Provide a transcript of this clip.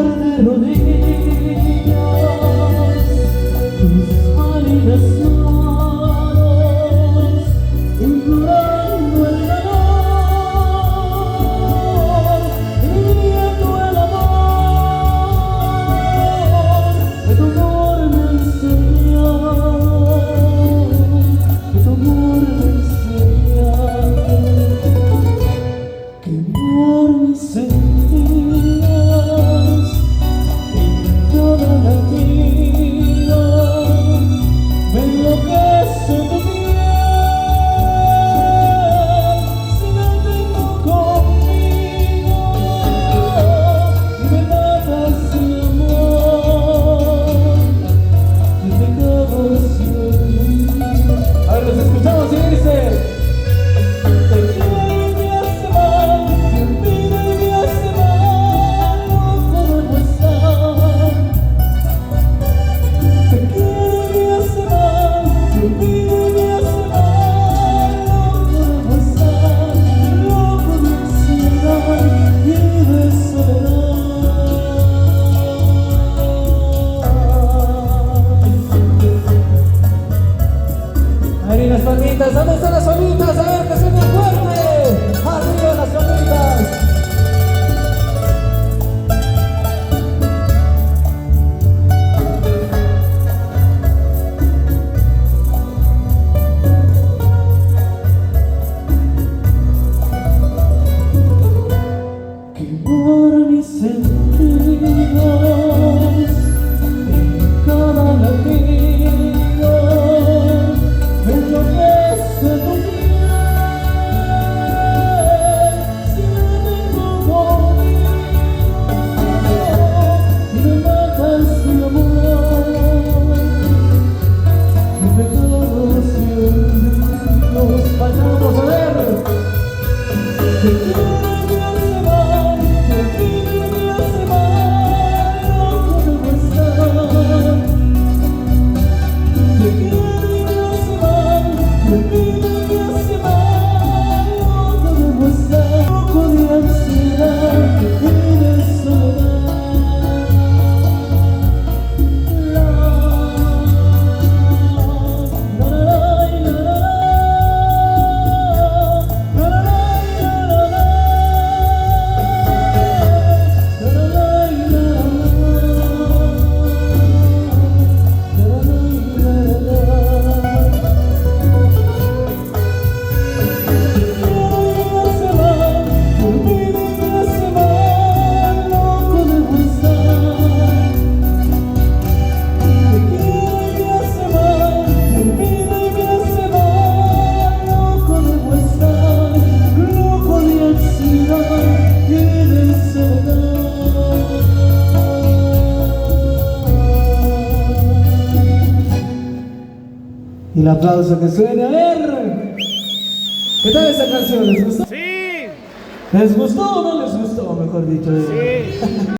de rodillas, tus pálidas manos, implorando el calor, pidiendo el amor, que tu amor me enseñó, que tu amor me enseñó, que por mis sentidos en cada latido me enloquece tu piel. Si no tengo conmigo me matas sin amor, y te cago sin olvido. A ver, los escuchamos y dice: te quiero y me hace mal, te olvido y me hace mal, loco debo estar. Te quiero y me hace mal, te olvido y me hace mal, loco debo estar, loco de ansiedad y de soledad. Ahí las palmitas, ¿dónde están las palmitas? A ver, que suene fuerte. Arriba las palmitas. Que por mis sentidos en cada latido me enloquece tu piel. Si no tengo conmigo me matas sin amor, y me cago sin olvidos. Vayamos a ver. Te quiero y me hace mal, te olvido y me hace mal, loco debo estar. Te quiero y me hace mal, te olvido y me hace mal, loco debo estar, loco de ansiedad y de soledad. La, la, la, la, la, la, la, la, y el aplauso que suene. A ver, ¿qué tal esa canción? ¿Les gustó? Sí, ¿Les gustó o no les gustó? Mejor dicho. sí.